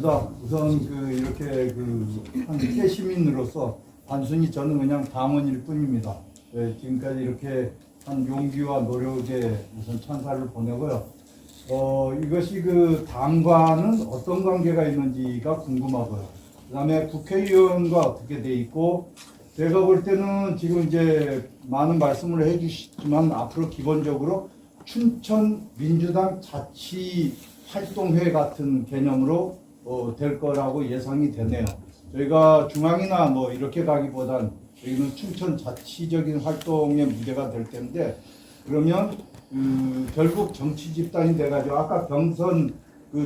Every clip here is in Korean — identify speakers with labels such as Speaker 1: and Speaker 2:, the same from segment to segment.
Speaker 1: 반갑습니다. 우선 이렇게 한 깨시민으로서 단순히 저는 그냥 당원일 뿐입니다. 지금까지 이렇게 한 용기와 노력에 우선 찬사를 보내고요. 이것이 당과는 어떤 관계가 있는지가 궁금하고요. 그다음에 국회의원과 어떻게 돼 있고, 제가 볼 때는 지금 이제 많은 말씀을 해주시지만 앞으로 기본적으로 춘천 민주당 자치활동회 같은 개념으로 될 거라고 예상이 되네요. 저희가 중앙이나 뭐 이렇게 가기보단 저희는 춘천 자치적인 활동의 무대가 될 텐데, 그러면 결국 정치 집단이 돼가지고 아까 경선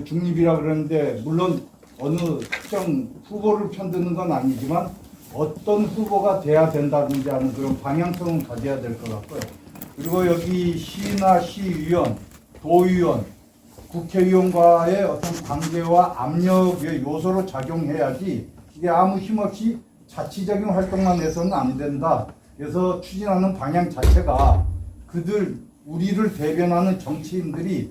Speaker 1: 중립이라 그러는데, 물론 어느 특정 후보를 편드는 건 아니지만 어떤 후보가 돼야 된다든지 하는 그런 방향성은 가져야 될 것 같고요. 그리고 여기 시나 시의원, 도의원, 국회의원과의 어떤 관계와 압력의 요소로 작용해야지, 이게 아무 힘없이 자치적인 활동만 해서는 안 된다. 그래서 추진하는 방향 자체가 우리를 대변하는 정치인들이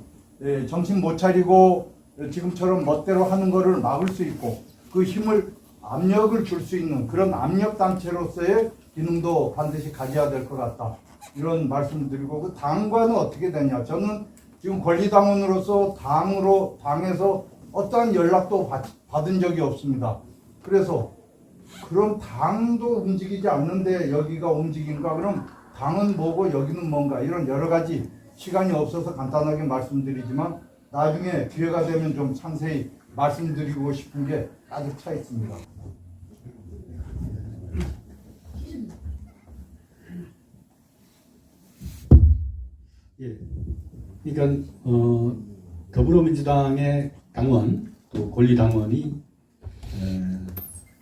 Speaker 1: 정신 못 차리고 지금처럼 멋대로 하는 거를 막을 수 있고, 그 힘을 압력을 줄 수 있는 그런 압력단체로서의 기능도 반드시 가져야 될 것 같다. 이런 말씀 드리고, 당과는 어떻게 되냐. 저는 지금 권리당원으로서 당에서 어떠한 연락도 받은 적이 없습니다. 그래서 그럼 당도 움직이지 않는데 여기가 움직인가? 그럼 당은 뭐고 여기는 뭔가? 이런 여러 가지 시간이 없어서 간단하게 말씀드리지만 나중에 기회가 되면 좀 상세히 말씀드리고 싶은 게 가득 차 있습니다.
Speaker 2: 예, 그러니까 더불어민주당의 당원 또 권리당원이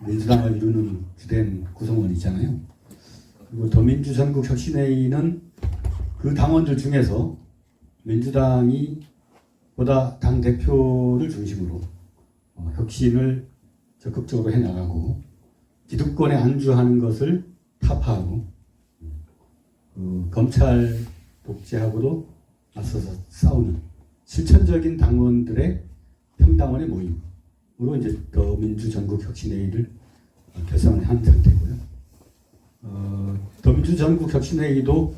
Speaker 2: 민주당을 이루는 주된 구성원이잖아요. 그리고 더민주 전국혁신회의는 그 당원들 중에서 민주당이 보다 당 대표를 중심으로 혁신을 적극적으로 해나가고 기득권에 안주하는 것을 타파하고 검찰 독재하고도 맞서서 싸우는 실천적인 당원들의 평당원의 모임으로 이제 더민주 전국혁신회의를 결성한 상태고요. 더민주 전국혁신회의도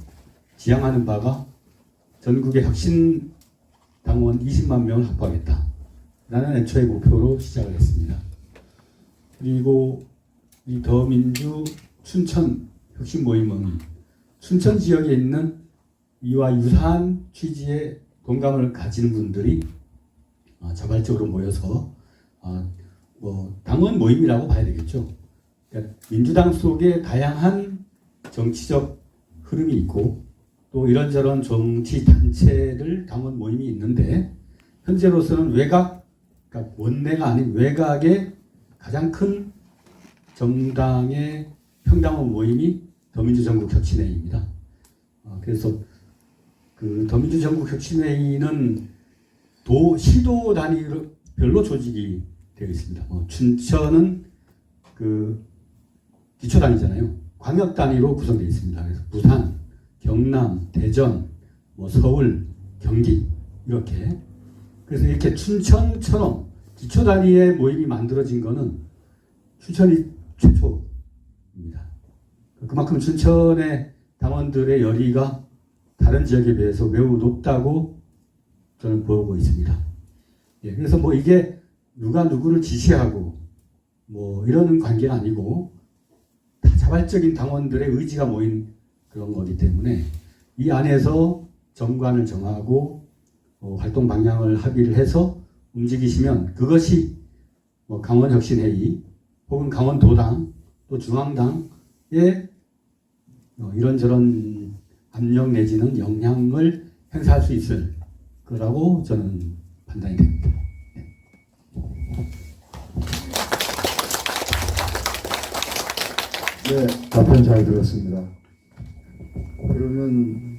Speaker 2: 지향하는 바가 전국의 혁신 당원 20만 명을 확보하겠다 라는 애초의 목표로 시작을 했습니다. 그리고 이 더민주 춘천 혁신 모임은 춘천 지역에 있는 이와 유사한 취지의 공감을 가지는 분들이 자발적으로 모여서 당원 모임이라고 봐야 되겠죠. 그러니까 민주당 속에 다양한 정치적 흐름이 있고 또 이런저런 정치 단체들 당원 모임이 있는데, 현재로서는 그러니까 원내가 아닌 외곽의 가장 큰 정당의 평당원 모임이 더민주 전국혁신회의입니다. 그래서 더민주 전국혁신회의는 시도 단위별로 조직이 되어 있습니다. 춘천은 기초 단위잖아요. 광역 단위로 구성되어 있습니다. 그래서 부산, 경남, 대전, 서울, 경기 이렇게. 그래서 이렇게 춘천처럼 기초 단위의 모임이 만들어진 거는 춘천이 최초입니다. 그만큼 춘천의 당원들의 열의가 다른 지역에 비해서 매우 높다고 저는 보고 있습니다. 그래서 이게 누가 누구를 지시하고 이런 관계가 아니고 다 자발적인 당원들의 의지가 모인 그런 거기 때문에 이 안에서 정관을 정하고 활동 방향을 합의를 해서 움직이시면 그것이 강원혁신회의 혹은 강원도당 또 중앙당의 이런저런 압력 내지는 영향을 행사할 수 있을 거라고 저는 판단이 됩니다.
Speaker 3: 네, 답변 잘 들었습니다. 그러면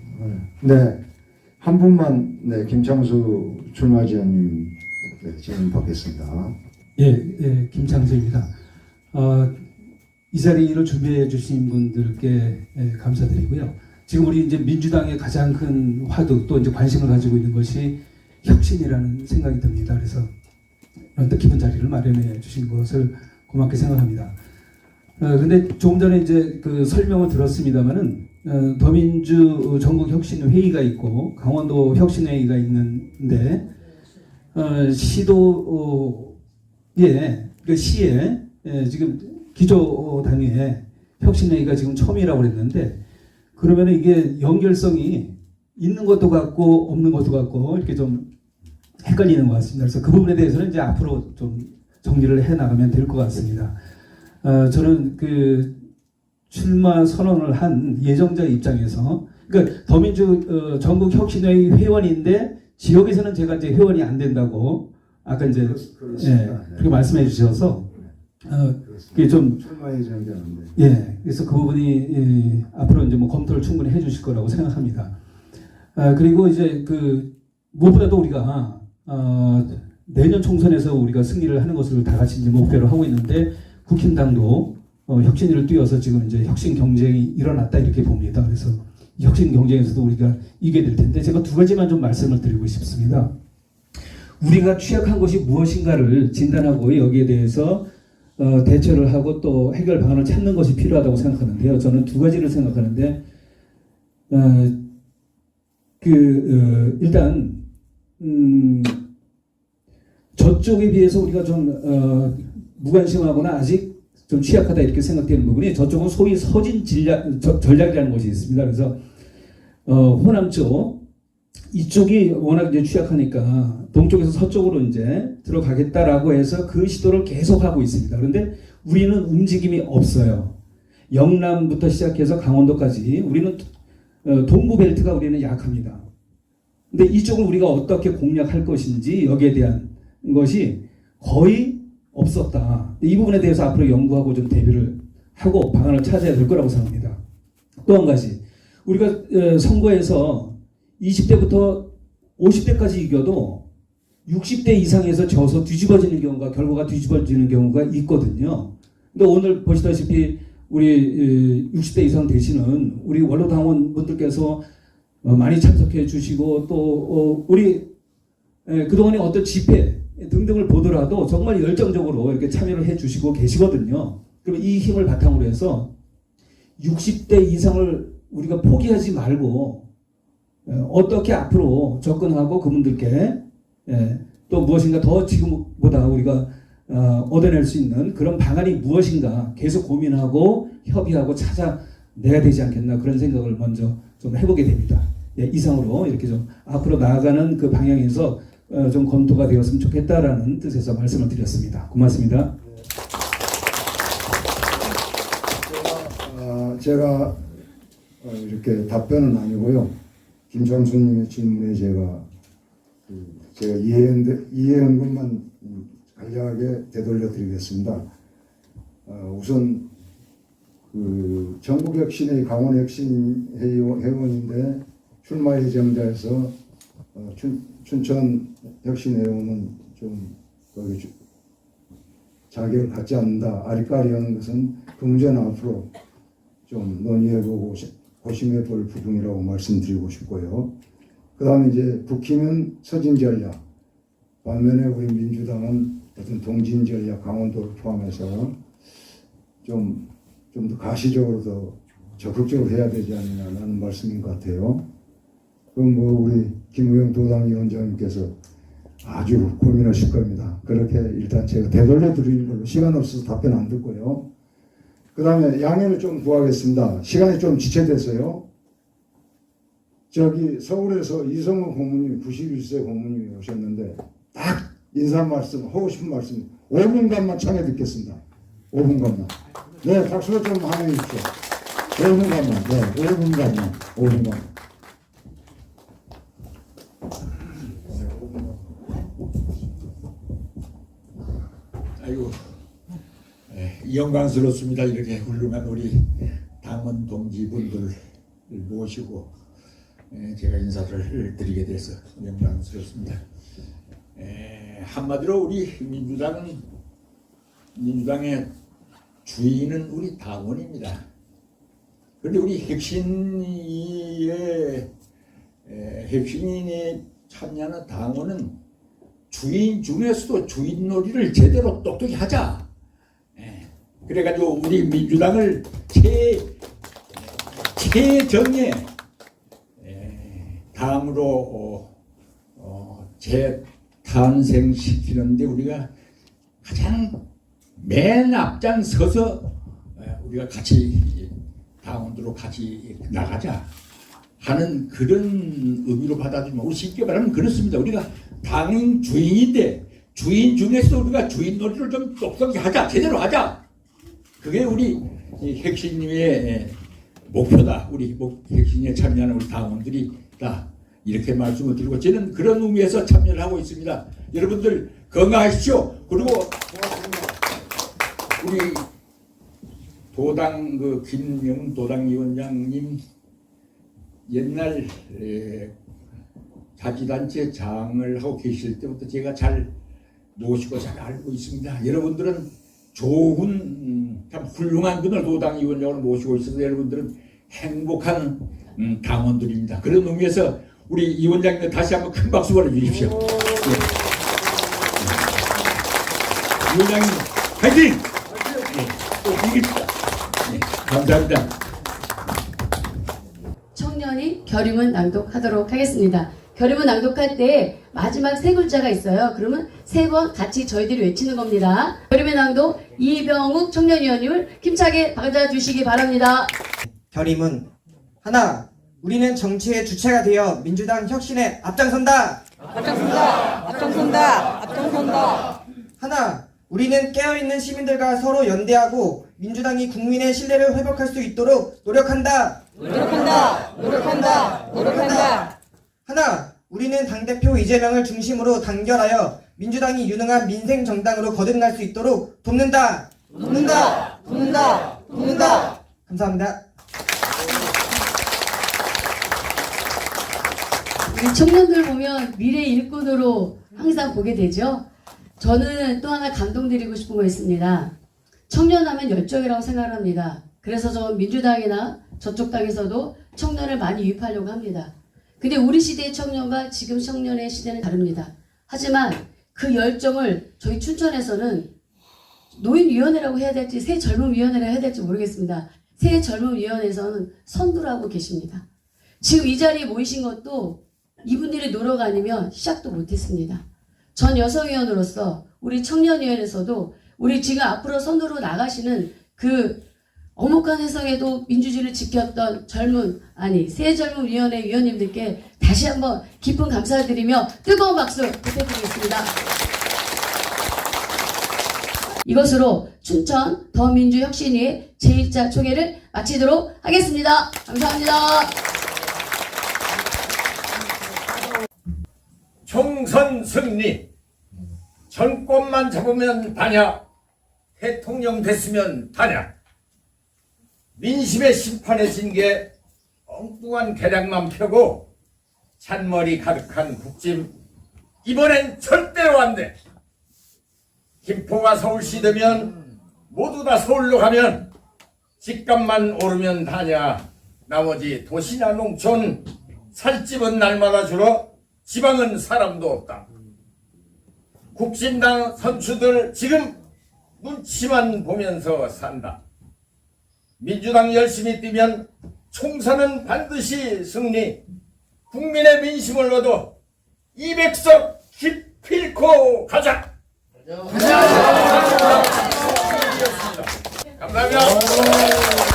Speaker 3: 한 분만 김창수 출마지원님 질문 받겠습니다.
Speaker 4: 예, 김창수입니다. 이 자리를 준비해 주신 분들께 감사드리고요. 지금 우리 이제 민주당의 가장 큰 화두 또 이제 관심을 가지고 있는 것이 혁신이라는 생각이 듭니다. 그래서 그런 뜻깊은 자리를 마련해 주신 것을 고맙게 생각합니다. 근데 조금 전에 이제 그 설명을 들었습니다만은 더민주 전국혁신회의가 있고 강원도 혁신회의가 있는데 그 시에 지금 기조 단위에 혁신회의가 지금 처음이라고 그랬는데 그러면 이게 연결성이 있는 것도 같고 없는 것도 같고 이렇게 좀 헷갈리는 것 같습니다. 그래서 그 부분에 대해서는 이제 앞으로 좀 정리를 해 나가면 될 것 같습니다. 저는 그 출마 선언을 한 예정자 입장에서 그러니까 더민주 전국혁신회의 회원인데 지역에서는 제가 이제 회원이 안 된다고 아까 이제 그렇게 말씀해 주셔서 그게 좀
Speaker 3: 출마 예정이 아닌데.
Speaker 4: 그래서 그 부분이 앞으로 이제 뭐 검토를 충분히 해주실 거라고 생각합니다. 그리고 이제 그 무엇보다도 우리가 내년 총선에서 우리가 승리를 하는 것을 다 같이 이제 목표로 하고 있는데 국힘당도 혁신위를 띄워서 지금 이제 혁신 경쟁이 일어났다 이렇게 봅니다. 그래서 이 혁신 경쟁에서도 우리가 이겨야 될 텐데 제가 두 가지만 좀 말씀을 드리고 싶습니다. 우리가 취약한 것이 무엇인가를 진단하고 여기에 대해서 대처를 하고 또 해결 방안을 찾는 것이 필요하다고 생각하는데요. 저는 두 가지를 생각하는데 일단 저쪽에 비해서 우리가 좀 무관심하거나 아직 좀 취약하다 이렇게 생각되는 부분이 저쪽은 소위 서진 전략이라는 것이 있습니다. 그래서 호남 쪽 이쪽이 워낙 이제 취약하니까 동쪽에서 서쪽으로 이제 들어가겠다라고 해서 그 시도를 계속하고 있습니다. 그런데 우리는 움직임이 없어요. 영남부터 시작해서 강원도까지 우리는 동부 벨트가 우리는 약합니다. 근데 이쪽을 우리가 어떻게 공략할 것인지 여기에 대한 것이 거의 없었다. 이 부분에 대해서 앞으로 연구하고 좀 대비를 하고 방안을 찾아야 될 거라고 생각합니다. 또 한 가지 우리가 선거에서 20대부터 50대까지 이겨도 60대 이상에서 져서 뒤집어지는 경우가 결과가 뒤집어지는 경우가 있거든요. 근데 오늘 보시다시피 우리 60대 이상 되시는 우리 원로 당원분들께서 많이 참석해 주시고 또 우리 그동안의 어떤 집회 등등을 보더라도 정말 열정적으로 이렇게 참여를 해 주시고 계시거든요. 그럼 이 힘을 바탕으로 해서 60대 이상을 우리가 포기하지 말고 어떻게 앞으로 접근하고 그분들께 또 무엇인가 더 지금보다 우리가 얻어낼 수 있는 그런 방안이 무엇인가 계속 고민하고 협의하고 찾아내야 되지 않겠나 그런 생각을 먼저 좀 해보게 됩니다. 이상으로 이렇게 좀 앞으로 나아가는 그 방향에서 좀 검토가 되었으면 좋겠다라는 뜻에서 말씀을 드렸습니다. 고맙습니다.
Speaker 3: 제가 이렇게 답변은 아니고요. 김창수님의 질문에 제가 이해한 것만 간략하게 되돌려 드리겠습니다. 우선 그 전국혁신회의 강원혁신회원인데 출마 예정자에서 춘천혁신회원은 좀 거기 자격을 갖지 않는다. 아리까리하는 것은 금전 앞으로 좀 논의해보고 고심해볼 부분이라고 말씀드리고 싶고요. 그 다음에 이제 국힘은 서진 전략, 반면에 우리 민주당은 어떤 동진 전략, 강원도를 포함해서 좀 더 가시적으로 더 적극적으로 해야 되지 않느냐는 말씀인 것 같아요. 그럼 뭐 우리 김우영 도당위원장님께서 아주 고민하실 겁니다. 그렇게 일단 제가 되돌려 드리는 걸로 시간 없어서 답변 안 듣고요. 그 다음에 양해를 좀 구하겠습니다. 시간이 좀 지체됐어요. 저기 서울에서 이성호 고문님 91세 고문님이 오셨는데 딱 인사 말씀 하고 싶은 말씀 5분간만 청해 듣겠습니다. 5분간만. 네, 박수로 좀 환영해 주십시오. 5분간만. 네, 5분간만. 5분간.
Speaker 5: 아이고, 영광스럽습니다. 이렇게 훌륭한 우리 당원 동지분들을 모시고 제가 인사를 드리게 돼서 영광스럽습니다. 한마디로 우리 민주당의 주인은 우리 당원입니다. 그런데 우리 혁신위에 참여하는 당원은 주인 중에서도 주인놀이를 제대로 똑똑히 하자. 그래가지고 우리 민주당을 최정예 당으로 재탄생시키는데 우리가 가장 맨 앞장 서서 우리가 같이 당원들로 같이 나가자 하는 그런 의미로 받아들이면 우리 쉽게 말하면 그렇습니다. 우리가 당인 주인인데 주인 중에서 우리가 주인놀이를 좀 똑똑히 하자, 제대로 하자. 그게 우리 핵심의 목표다. 우리 핵심에 참여하는 우리 당원들이다. 이렇게 말씀을 드리고 저는 그런 의미에서 참여를 하고 있습니다. 여러분들 건강하십시오. 그리고 우리 도당 김영 도당위원장님 옛날 자치단체 장을 하고 계실 때부터 제가 잘 모시고 잘 알고 있습니다. 여러분들은 좋은 참 훌륭한 분을 도당위원장으로 모시고 있어서 여러분들은 행복한 당원들입니다. 그런 의미에서 우리 이 원장님 다시 한번 큰 박수 보내주십시오. 네. 이 원장님 화이팅! 네. 또 이깁시다. 네. 감사합니다.
Speaker 6: 청년이 결의문 낭독하도록 하겠습니다. 결의문 낭독할 때 마지막 세 글자가 있어요. 그러면 세 번 같이 저희들이 외치는 겁니다. 결의문 낭독 이병욱 청년위원님을 힘차게 받아주시기 바랍니다.
Speaker 7: 결의문 하나, 우리는 정치의 주체가 되어 민주당 혁신에 앞장선다.
Speaker 8: 앞장선다.
Speaker 7: 하나, 우리는 깨어있는 시민들과 서로 연대하고 민주당이 국민의 신뢰를 회복할 수 있도록 노력한다. 하나, 우리는 당대표 이재명을 중심으로 단결하여 민주당이 유능한 민생 정당으로 거듭날 수 있도록 돕는다. 감사합니다.
Speaker 6: 우리 청년들 보면 미래 일꾼으로 항상 보게 되죠. 저는 또 하나 감동드리고 싶은 거 있습니다. 청년하면 열정이라고 생각합니다. 그래서 저 민주당이나 저쪽 당에서도 청년을 많이 유입하려고 합니다. 근데 우리 시대의 청년과 지금 청년의 시대는 다릅니다. 하지만 그 열정을 저희 춘천에서는 노인위원회라고 해야 될지 새 젊은위원회라고 해야 될지 모르겠습니다. 새 젊은위원회에서는 선두를 하고 계십니다. 지금 이 자리에 모이신 것도 이분들의 노력 아니면 시작도 못했습니다. 전 여성위원으로서 우리 청년위원회에서도 우리 지금 앞으로 선두로 나가시는 그 어목한 해성에도 민주주의를 지켰던 새 젊은 위원회 위원님들께 다시 한번 깊은 감사드리며 뜨거운 박수 부탁드리겠습니다. 이것으로 춘천 더민주혁신위의 제1차 총회를 마치도록 하겠습니다. 감사합니다.
Speaker 9: 총선 승리, 정권만 잡으면 다냐, 대통령 됐으면 다냐. 민심의 심판에 진 게 엉뚱한 계략만 펴고 잔머리 가득한 국짐, 이번엔 절대로 안 돼. 김포가 서울시 되면 모두 다 서울로 가면 집값만 오르면 다냐, 나머지 도시나 농촌 살집은 날마다 줄어 지방은 사람도 없다. 국진당 선수들 지금 눈치만 보면서 산다. 민주당 열심히 뛰면 총선은 반드시 승리, 국민의 민심을 얻어 200석 기필코 가자. 감사합니다.